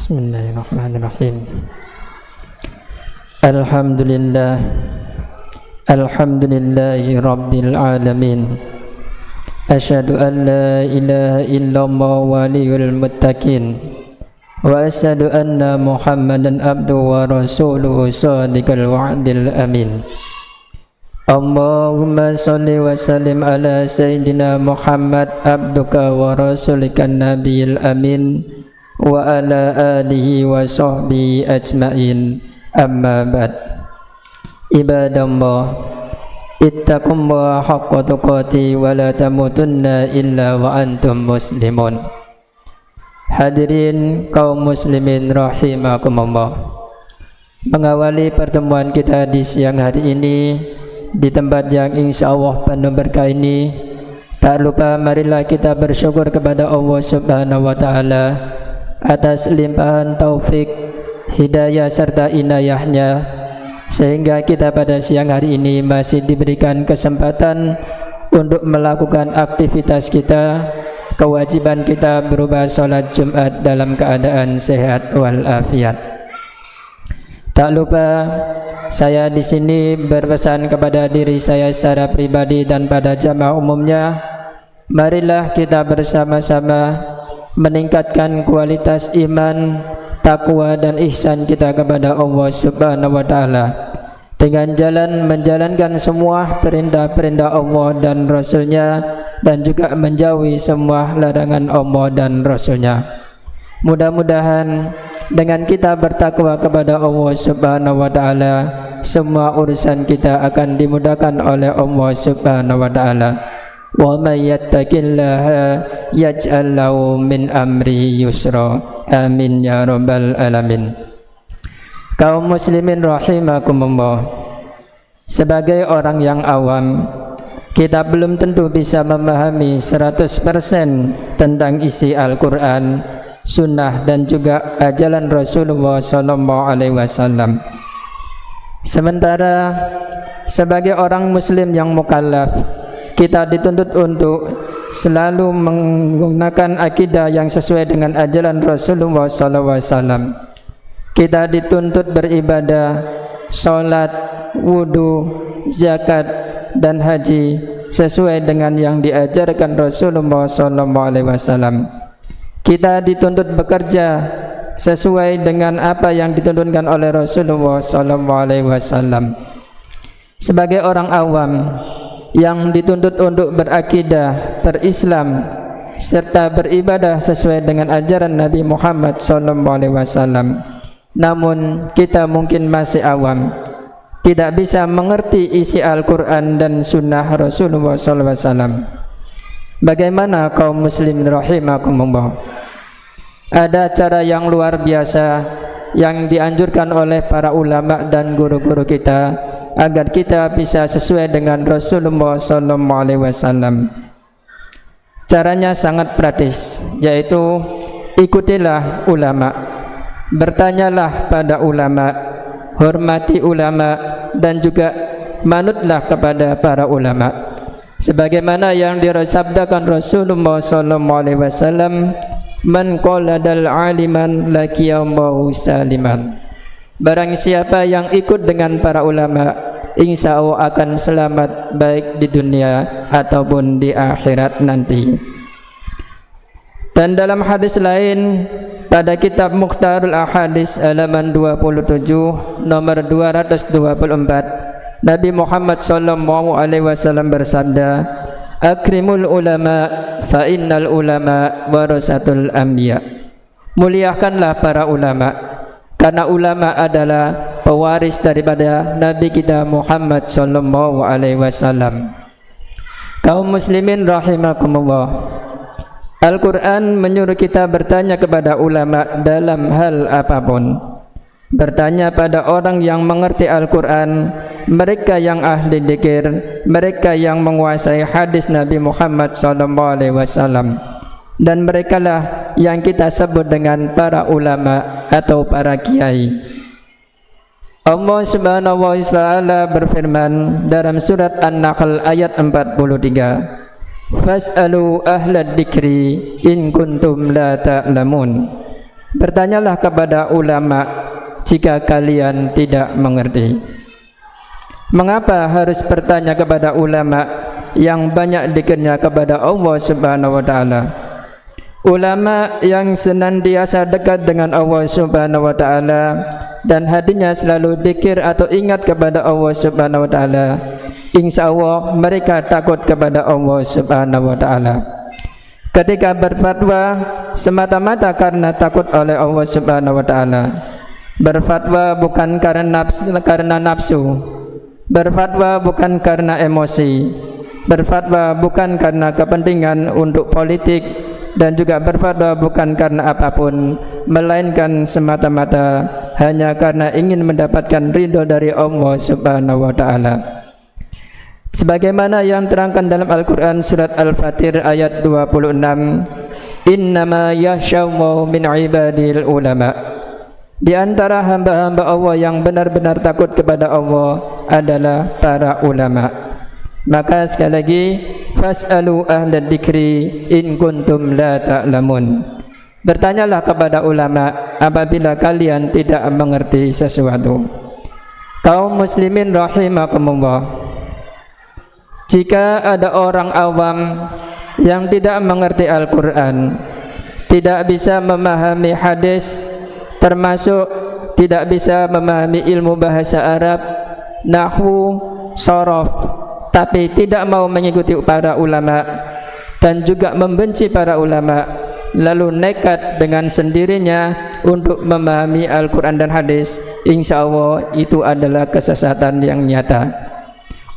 Bismillahirrahmanirrahim. Alhamdulillahi rabbil alamin. Asyhadu an la ilaha illallah waliyul muttaqin wa asyhadu anna Muhammadan abduhu wa rasuluhu shadiqal wa'dil amin. Allahumma sholli wa sallim ala sayyidina Muhammad abduka wa rasulika nabiyil amin wa ala alihi wa sahbihi ajma'in. Amma ba'd. Ibadallah, ittaqullaha haqqa tuqatih wa la tamutunna illa wa antum muslimun. Hadirin kaum muslimin rahimakumullah, mengawali pertemuan kita di siang hari ini di tempat yang insyaallah penuh berkah ini, tak lupa marilah kita bersyukur kepada Allah Subhanahu wa taala atas limpahan taufik, hidayah serta inayahnya, sehingga kita pada siang hari ini masih diberikan kesempatan untuk melakukan aktivitas kita, kewajiban kita berupa sholat Jumat dalam keadaan sehat walafiat. Tak lupa saya di sini berpesan kepada diri saya secara pribadi dan pada jamaah umumnya, marilah kita bersama-sama meningkatkan kualitas iman, takwa dan ihsan kita kepada Allah Subhanahu wa taala dengan jalan menjalankan semua perintah-perintah Allah dan Rasul-Nya, dan juga menjauhi semua larangan Allah dan Rasul-Nya. Mudah-mudahan dengan kita bertakwa kepada Allah Subhanahu wa taala, semua urusan kita akan dimudahkan oleh Allah Subhanahu wa taala. Wa may yattaqillaha yaj'al lahu min amri yusra. Amin ya rabbal alamin. Kaum muslimin rahimakumullah, sebagai orang yang awam, kita belum tentu bisa memahami 100% tentang isi Al-Quran, sunnah dan juga ajaran Rasulullah SAW. Sementara sebagai orang muslim yang mukallaf, kita dituntut untuk selalu menggunakan akidah yang sesuai dengan ajaran Rasulullah SAW. Kita dituntut beribadah, sholat, wudu, zakat dan haji sesuai dengan yang diajarkan Rasulullah SAW. Kita dituntut bekerja sesuai dengan apa yang dituntunkan oleh Rasulullah SAW. Sebagai orang awam yang dituntut untuk berakidah, berislam serta beribadah sesuai dengan ajaran Nabi Muhammad SAW, namun kita mungkin masih awam, tidak bisa mengerti isi Al-Quran dan sunnah Rasulullah SAW. Bagaimana kaum muslimin rahimakumullah? Ada cara yang luar biasa yang dianjurkan oleh para ulama dan guru-guru kita agar kita bisa sesuai dengan Rasulullah SAW. Caranya sangat praktis, yaitu ikutilah ulama, bertanyalah pada ulama, hormati ulama, dan juga manutlah kepada para ulama. Sebagaimana yang disabdakan Rasulullah SAW, man qaladal aliman laqiyallahu saliman. Barang siapa yang ikut dengan para ulama, insya Allah akan selamat baik di dunia ataupun di akhirat nanti. Dan dalam hadis lain pada kitab Mukhtarul Ahadis halaman 27 nomor 224, Nabi Muhammad SAW bersabda, akrimul ulama fa innal ulama warasatul anbiya. Muliakanlah para ulama, karena ulama adalah pewaris daripada Nabi kita Muhammad SAW. Kaum muslimin rahimakumullah, Al-Quran menyuruh kita bertanya kepada ulama dalam hal apapun. Bertanya pada orang yang mengerti Al-Quran, mereka yang ahli dzikir, mereka yang menguasai hadis Nabi Muhammad SAW, dan merekalah yang kita sebut dengan para ulama atau para kiai. Allah Subhanahu wa taala berfirman dalam surat An-Nahl ayat 43, fas'alu ahlad dzikri in kuntum la ta'lamun. Bertanyalah kepada ulama jika kalian tidak mengerti. Mengapa harus bertanya kepada ulama yang banyak zikirnya kepada Allah Subhanahu wa taala? Ulama yang senantiasa dekat dengan Allah Subhanahu wa taala dan hatinya selalu zikir atau ingat kepada Allah Subhanahu wa taala, insyaallah mereka takut kepada Allah Subhanahu wa taala. Ketika berfatwa semata-mata karena takut oleh Allah Subhanahu wa taala, berfatwa bukan karena nafsu, berfatwa bukan karena emosi, berfatwa bukan karena kepentingan untuk politik, dan juga berfatwa bukan karena apapun, melainkan semata-mata hanya karena ingin mendapatkan ridho dari Allah Subhanahu wa taala. Sebagaimana yang terangkan dalam Al-Quran surat Al-Fatir ayat 26, innama yakhshaw min ibadil ulama. Di antara hamba-hamba Allah yang benar-benar takut kepada Allah adalah para ulama. Maka sekali lagi, fas'alu ahla dzikri in kuntum la ta'lamun. Bertanyalah kepada ulama apabila kalian tidak mengerti sesuatu. Kaum muslimin rahimakumullah, jika ada orang awam yang tidak mengerti Al-Quran, tidak bisa memahami hadis, termasuk tidak bisa memahami ilmu bahasa Arab, nahwu, sorof, tapi tidak mau mengikuti para ulama dan juga membenci para ulama, lalu nekat dengan sendirinya untuk memahami Al-Quran dan hadis, insya Allah itu adalah kesesatan yang nyata.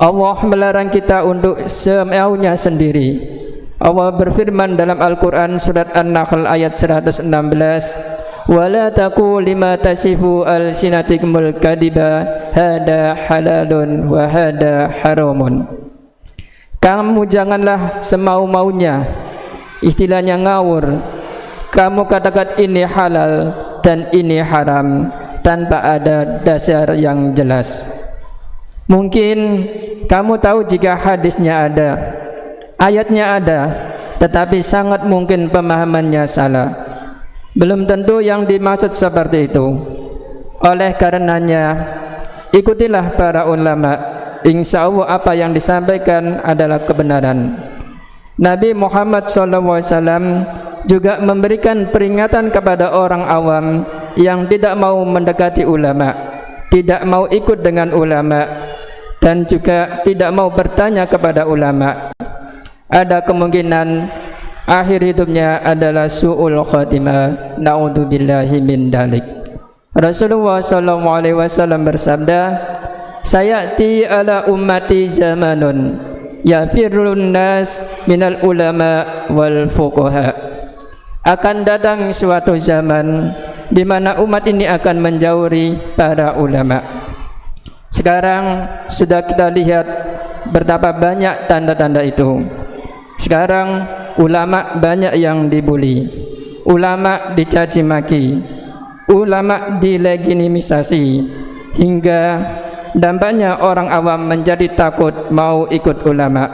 Allah melarang kita untuk semaunya sendiri. Allah berfirman dalam Al-Quran surat An-Nahl ayat 116, wala taqul lima tasifu alsinatikumul kadiba hada halalun wa hada haramun. Kamu janganlah semau-maunya, istilahnya ngawur, kamu katakan ini halal dan ini haram tanpa ada dasar yang jelas. Mungkin kamu tahu jika hadisnya ada, ayatnya ada, tetapi sangat mungkin pemahamannya salah. Belum tentu yang dimaksud seperti itu. Oleh karenanya, ikutilah para ulama. Insya Allah apa yang disampaikan adalah kebenaran. Nabi Muhammad SAW juga memberikan peringatan kepada orang awam yang tidak mau mendekati ulama, tidak mau ikut dengan ulama, dan juga tidak mau bertanya kepada ulama. Ada kemungkinan akhir hidupnya adalah su'ul khatimah, na'udzubillahi min dalik. Rasulullah SAW bersabda, sayati ala ummati zamanun yafirrun nas minal ulama wal fuqaha. Akan datang suatu zaman di mana umat ini akan menjauhi para ulama. Sekarang sudah kita lihat betapa banyak tanda-tanda itu. Sekarang ulama banyak yang dibuli, ulama dicaci maki, ulama dilegitimasi, hingga dampaknya orang awam menjadi takut mau ikut ulama.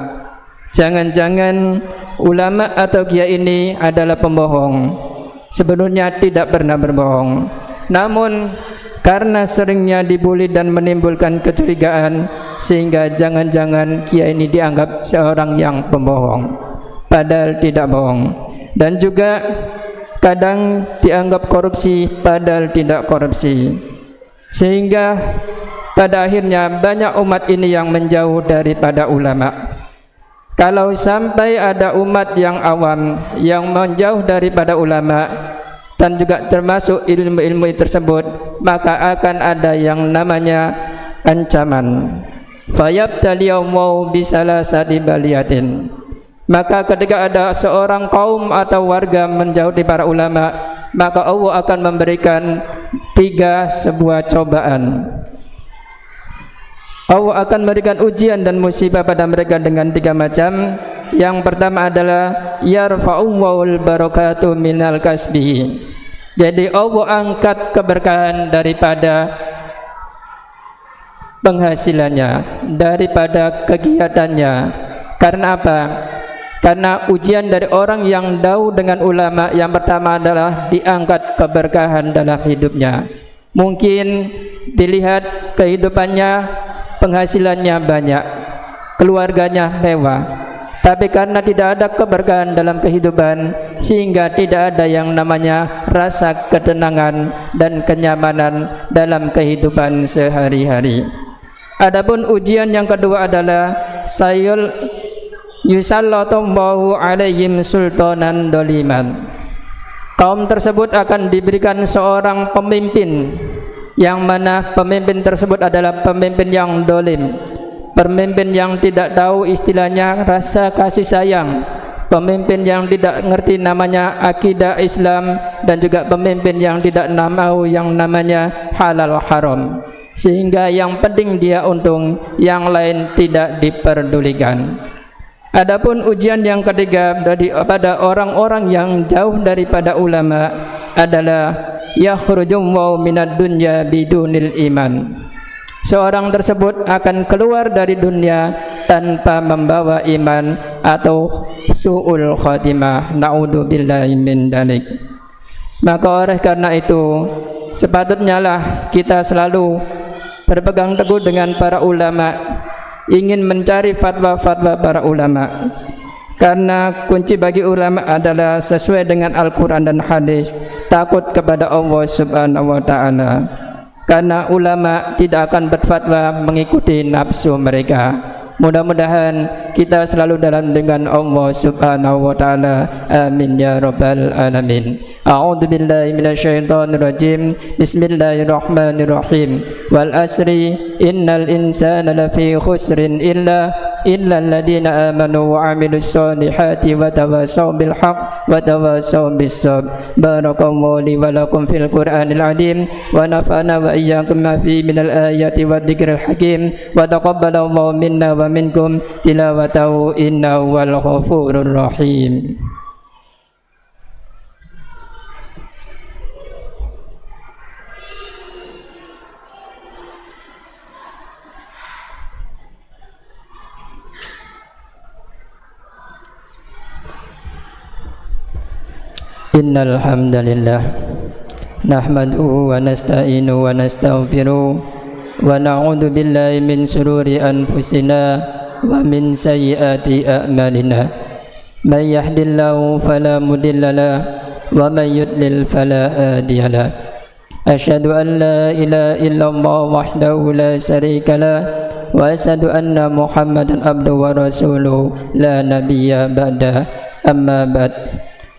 Jangan-jangan ulama atau kiai ini adalah pembohong. Sebenarnya tidak pernah berbohong, namun karena seringnya dibuli dan menimbulkan kecurigaan, sehingga jangan-jangan kiai ini dianggap seorang yang pembohong, padahal tidak bohong. Dan juga kadang dianggap korupsi, padahal tidak korupsi. Sehingga pada akhirnya banyak umat ini yang menjauh daripada ulama. Kalau sampai ada umat yang awam yang menjauh daripada ulama dan juga termasuk ilmu-ilmu tersebut, maka akan ada yang namanya ancaman. Fayabtaliyaumu bisalasati baliyatin. Maka ketika ada seorang kaum atau warga menjauh dari para ulama, maka Allah akan memberikan 3 sebuah cobaan. Allah akan memberikan ujian dan musibah pada mereka dengan 3 macam. Yang pertama adalah yarfa'ullahul barakatuh minal kasbi. Jadi Allah angkat keberkahan daripada penghasilannya, daripada kegiatannya. Karena apa? Karena ujian dari orang yang jauh dengan ulama yang pertama adalah diangkat keberkahan dalam hidupnya. Mungkin dilihat kehidupannya, penghasilannya banyak, keluarganya mewah, tapi karena tidak ada keberkahan dalam kehidupan, sehingga tidak ada yang namanya rasa ketenangan dan kenyamanan dalam kehidupan sehari-hari. Adapun ujian yang kedua adalah yusallatullahu alaihim sultanan doliman. Kaum tersebut akan diberikan seorang pemimpin, yang mana pemimpin tersebut adalah pemimpin yang dolim, pemimpin yang tidak tahu istilahnya rasa kasih sayang, pemimpin yang tidak ngerti namanya akidah Islam, dan juga pemimpin yang tidak tahu yang namanya halal haram, sehingga yang penting dia untung, yang lain tidak diperdulikan. Adapun ujian yang ketiga pada orang-orang yang jauh daripada ulama adalah yakhrujum wa minad dunya bidunil iman. Seorang tersebut akan keluar dari dunia tanpa membawa iman atau su'ul khatimah. Na'udzubillahi min dzalik. Maka oleh karena itu sepatutnya lah kita selalu berpegang teguh dengan para ulama, ingin mencari fatwa-fatwa para ulama, karena kunci bagi ulama adalah sesuai dengan Al-Quran dan hadis, takut kepada Allah Subhanahu wa ta'ala, karena ulama tidak akan berfatwa mengikuti nafsu mereka. Mudah-mudahan kita selalu dalam dengan Allah Subhanahu wa ta'ala. Amin ya rabbal alamin. A'udzu billahi minasyaitonir rajim. Bismillahirrahmanirrahim. Wal asri innal insana lafi khusrin illa alladziina amanu wa 'amilus solihati wa tawassaw bil haqq wa tawassaw bis sabr. Barakallahu li wa lakum fil Qur'anil 'azim wa nafa'ana wa iyyakum ma fi minal ayati wad dzikril hakim wa taqabbalallahu minna wa minkum tilawatahu innahu wal ghafurur rahim. Innal hamdalillah nahmaduhu wa nasta'inuhu wa nastaghfiruh wa na'udzu billahi min shururi anfusina wa min sayyiati a'malina. May yahdihillahu fala mudilla lahu wa may yudlil fala hadiya lahu. Asyhadu an la ilaha illallah wahdahu la syarika lahu wa asyhadu anna Muhammadan abduhu wa rasuluhu la nabiyya ba'da. Amma ba'd.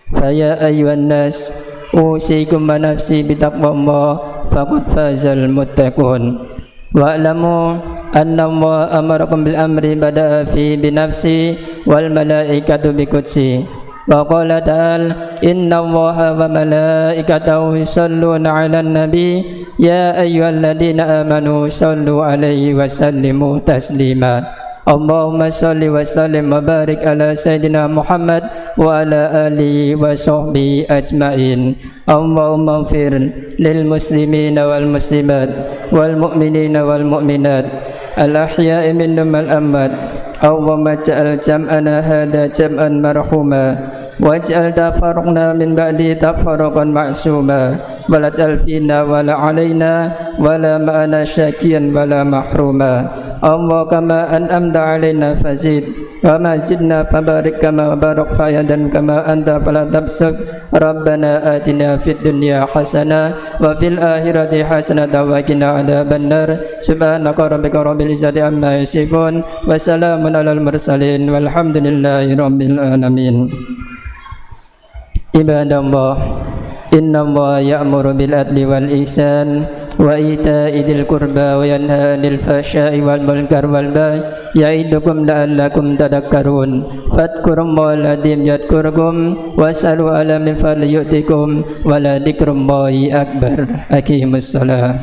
Fa ya ayyuhan nas usikum wa nafsi bitaqwallah faqad fazal muttaqun. Wa'lamu anna Allah amarakum bil amri bada'a fi binafsi wal malaikatu biqudsi wa qala ta'ala inna Allaha wa malaikatahu yusholluna 'alan nabi ya ayyuhalladzina amanu shollu 'alaihi wa sallimu taslima. Allahumma sholli wa sallim wa barik ala sayyidina Muhammad wa ala alihi wa sahbihi ajma'in. Allahumma ighfir lil muslimina wal muslimat wal mu'minina wal mu'minat al ahya'i minhum wal amwat. Allahumma ij'al jam'ana hadha jam'an marhuma waj'al tafarruqna min ba'di tafarruqan ma'suma wa la talfina wa la alaina wa la ma'ana syakiyan wa la mahruma. Allah kama an'amta alaina fazid wa ma zidna fabarik kama barak fayadan kama anta fala tabsuk. Rabbana atina fid dunya hasanah wa fil akhirati hasanah wa qina adzabannar. Subhanaka rabbika rabbil izzati amma yasifun wa salamun alal mursalin walhamdulillahi rabbil alamin. Ibadallah, inna Allah ya'muru bil adli wal ihsan wa ita'i dzil qurba wa yanha 'anil fahsya'i wal munkar wal baghi ya'idukum la'allakum tadhakkarun. Fadhkurullaha al-'azim yadhkurkum was'alu 'ala min fadli yu'tikum wa la dzikrullahi akbar. Aqimus shalah.